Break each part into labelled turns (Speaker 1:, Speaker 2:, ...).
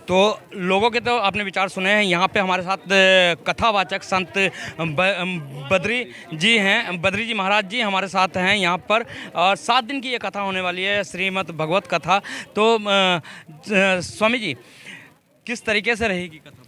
Speaker 1: तो लोगों के तो आपने विचार सुने हैं। यहाँ पे हमारे साथ कथावाचक संत बद्री जी हैं, बद्री जी महाराज जी हमारे साथ हैं यहाँ पर। और 7 दिन की ये कथा होने वाली है, श्रीमद् भगवत कथा। तो स्वामी जी, किस तरीके से रहेगी कथा?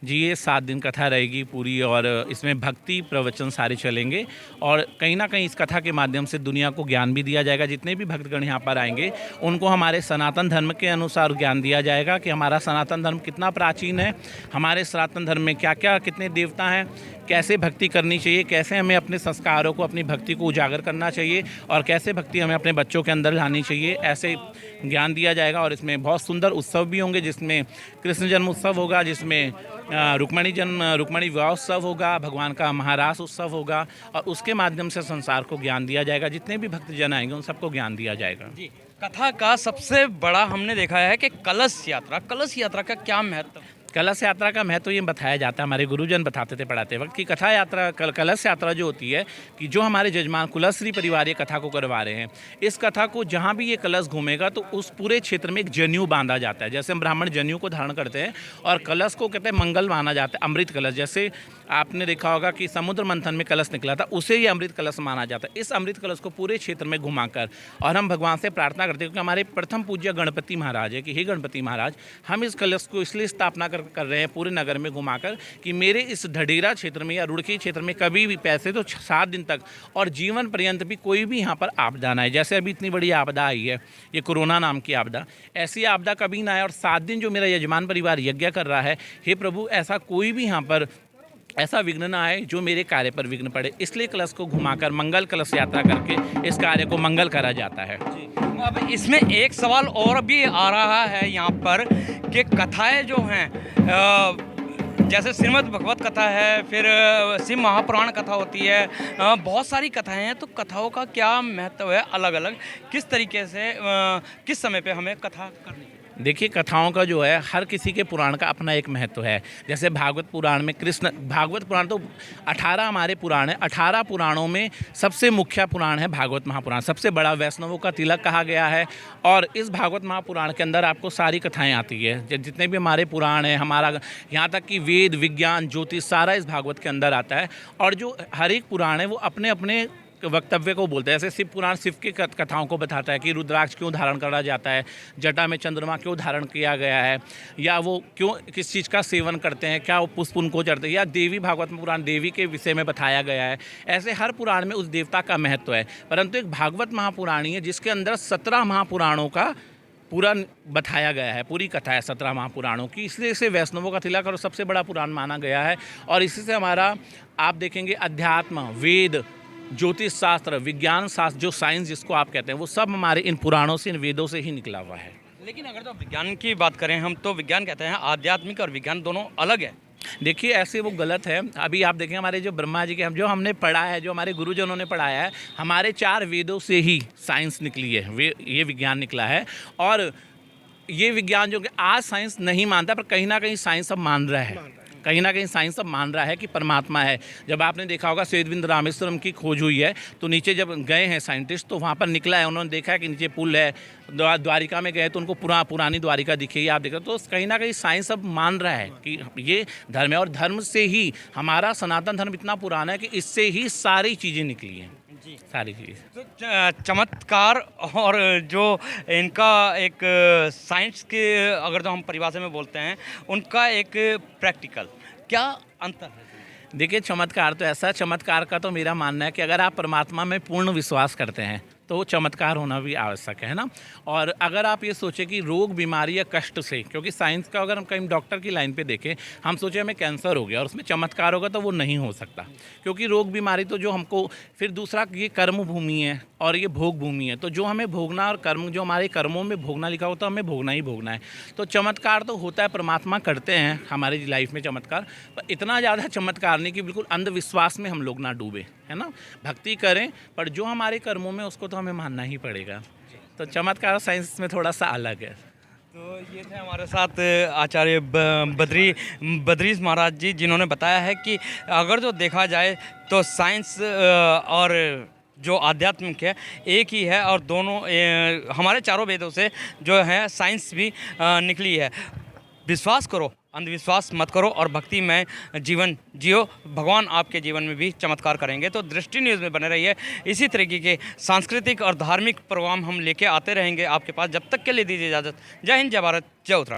Speaker 2: जी, ये 7 दिन कथा रहेगी पूरी और इसमें भक्ति प्रवचन सारे चलेंगे और कहीं ना कहीं इस कथा के माध्यम से दुनिया को ज्ञान भी दिया जाएगा। जितने भी भक्तगण यहाँ पर आएंगे उनको हमारे सनातन धर्म के अनुसार ज्ञान दिया जाएगा कि हमारा सनातन धर्म कितना प्राचीन है, हमारे सनातन धर्म में क्या क्या कितने देवता हैं, कैसे भक्ति करनी चाहिए, कैसे हमें अपने संस्कारों को, अपनी भक्ति को उजागर करना चाहिए और कैसे भक्ति हमें अपने बच्चों के अंदर लानी चाहिए, ऐसे ज्ञान दिया जाएगा। और इसमें बहुत सुंदर उत्सव भी होंगे, जिसमें कृष्ण जन्म उत्सव होगा, जिसमें रुक्मणी विवाह उत्सव होगा, भगवान का महारास उत्सव होगा और उसके माध्यम से संसार को ज्ञान दिया जाएगा। जितने भी भक्तजन आएंगे उन सबको ज्ञान दिया जाएगा।
Speaker 1: जी, कथा का सबसे बड़ा हमने देखा है कि कलश यात्रा। कलश यात्रा का क्या महत्व?
Speaker 2: कलश यात्रा का महत्व ये बताया जाता है, हमारे गुरुजन बताते थे पढ़ाते वक्त कि कथा यात्रा कलश यात्रा जो होती है कि जो हमारे जजमान कुलश्री परिवार ये कथा को करवा रहे हैं, इस कथा को जहाँ भी ये कलश घूमेगा तो उस पूरे क्षेत्र में एक जनेऊ बांधा जाता है। जैसे हम ब्राह्मण जनेऊ को धारण करते हैं और कलश को कहते हैं मंगल माना जाता है, अमृत कलश। जैसे आपने देखा होगा कि समुद्र मंथन में कलश निकला था, उसे ये अमृत कलश माना जाता है। इस अमृत कलश को पूरे क्षेत्र में घुमाकर और हम भगवान से प्रार्थना करते हैं, क्योंकि हमारे प्रथम पूज्य गणपति महाराज है कि हे गणपति महाराज, हम इस कलश को इसलिए स्थापना कर रहे हैं पूरे नगर में घुमाकर कि मेरे इस ढडेरा क्षेत्र में या रुड़की क्षेत्र में कभी भी पैसे तो 7 दिन तक और जीवन पर्यंत भी कोई भी यहाँ पर आपदा ना आए। जैसे अभी इतनी बड़ी आपदा आई है, ये कोरोना नाम की आपदा, ऐसी आपदा कभी ना आए। और 7 दिन जो मेरा यजमान परिवार यज्ञ कर रहा है, हे प्रभु, ऐसा कोई भी यहाँ पर ऐसा विघ्न ना आए जो मेरे कार्य पर विघ्न पड़े। इसलिए कलश को घुमाकर मंगल कलश यात्रा करके इस कार्य को मंगल करा जाता है।
Speaker 1: अब इसमें एक सवाल और भी आ रहा है यहाँ पर कि कथाएं जो हैं, जैसे श्रीमद् भगवत कथा है, फिर शिव महापुराण कथा होती है, बहुत सारी कथाएं हैं। तो कथाओं का क्या महत्व है अलग अलग, किस तरीके से किस समय पे हमें कथा करनी है?
Speaker 2: देखिए, कथाओं का जो है हर किसी के पुराण का अपना एक महत्व है। जैसे भागवत पुराण में भागवत पुराण तो 18 हमारे पुराण है। 18 पुराणों में सबसे मुख्य पुराण है भागवत महापुराण, सबसे बड़ा, वैष्णवों का तिलक कहा गया है। और इस भागवत महापुराण के अंदर आपको सारी कथाएं आती है। जितने भी हमारे पुराण हैं, हमारा यहाँ तक कि वेद, विज्ञान, ज्योतिष, सारा इस भागवत के अंदर आता है। और जो हर एक पुराण है वो अपने अपने वक्तव्य को बोलते हैं। जैसे शिव पुराण शिव की कथाओं को बताता है कि रुद्राक्ष क्यों धारण करा जाता है, जटा में चंद्रमा क्यों धारण किया गया है, या वो क्यों किस चीज़ का सेवन करते हैं, क्या वो पुष्प उनको चढ़ते हैं, या देवी भागवत पुराण देवी के विषय में बताया गया है। ऐसे हर पुराण में उस देवता का महत्व है। परंतु एक भागवत महापुराणी है जिसके अंदर 17 महापुराणों का पूरा बताया गया है, पूरी कथा है 17 महापुराणों की। इसलिए इसे वैष्णवों का तिलक और सबसे बड़ा पुराण माना गया है। और इसी से हमारा, आप देखेंगे, अध्यात्म, वेद, ज्योतिष शास्त्र, विज्ञान शास्त्र, जो साइंस जिसको आप कहते हैं, वो सब हमारे इन पुराणों से, इन वेदों से ही निकला हुआ है।
Speaker 1: लेकिन अगर तो विज्ञान की बात करें हम, तो विज्ञान कहते हैं आध्यात्मिक और विज्ञान दोनों अलग है।
Speaker 2: देखिए, ऐसे वो गलत है। अभी आप देखें, हमारे जो ब्रह्मा जी के जो हमने पढ़ा है, जो हमारे गुरुजनों ने पढ़ाया है, हमारे 4 वेदों से ही साइंस निकली है, ये विज्ञान निकला है। और ये विज्ञान जो कि आज साइंस नहीं मानता, पर कहीं ना कहीं साइंस अब मान रहा है, कहीं ना कहीं साइंस अब मान रहा है कि परमात्मा है। जब आपने देखा होगा श्वेतबिंदु रामेश्वरम की खोज हुई है, तो नीचे जब गए हैं साइंटिस्ट तो वहाँ पर निकला है, उन्होंने देखा है कि नीचे पुल है। द्वारिका में गए तो उनको पुरानी द्वारिका दिखेगी, आप देख रहे हो। तो कहीं ना कहीं साइंस अब मान रहा है कि ये धर्म है और धर्म से ही हमारा सनातन धर्म इतना पुराना है कि इससे ही सारी चीज़ें निकली हैं, सारी चीज़।
Speaker 1: तो चमत्कार और जो इनका एक साइंस के, अगर तो हम परिभाषा में बोलते हैं, उनका एक प्रैक्टिकल क्या अंतर है?
Speaker 2: देखिए, चमत्कार तो ऐसा, चमत्कार का तो मेरा मानना है कि अगर आप परमात्मा में पूर्ण विश्वास करते हैं तो चमत्कार होना भी आवश्यक है ना। और अगर आप ये सोचें कि रोग, बीमारी या कष्ट से, क्योंकि साइंस का अगर हम कहीं डॉक्टर की लाइन पे देखें, हम सोचें हमें कैंसर हो गया और उसमें चमत्कार होगा, तो वो नहीं हो सकता। क्योंकि रोग, बीमारी तो जो हमको, फिर दूसरा ये कर्म भूमि है और ये भोग भूमि है। तो जो हमें भोगना और कर्म, जो हमारे कर्मों में भोगना लिखा होता है, हमें भोगना ही भोगना है। तो चमत्कार तो होता है, परमात्मा करते हैं हमारी लाइफ में चमत्कार, पर इतना ज़्यादा चमत्कार नहीं कि बिल्कुल अंधविश्वास में हम लोग ना डूबे, है ना। भक्ति करें, पर जो हमारे कर्मों में उसको तो हमें मानना ही पड़ेगा। तो चमत्कार साइंस में थोड़ा सा अलग है।
Speaker 1: तो ये थे हमारे साथ आचार्य बद्रीश महाराज जी, जिन्होंने बताया है कि अगर जो देखा जाए तो साइंस और जो आध्यात्मिक है एक ही है, और दोनों हमारे चारों वेदों से जो है साइंस भी निकली है। विश्वास करो, अंधविश्वास मत करो और भक्ति में जीवन जियो। भगवान आपके जीवन में भी चमत्कार करेंगे। तो दृष्टि न्यूज़ में बने रहिए। इसी तरीके के सांस्कृतिक और धार्मिक प्रोग्राम हम लेके आते रहेंगे आपके पास। जब तक के लिए दीजिए इजाज़त। जय हिंद, जय भारत, जय उत्तराखंड।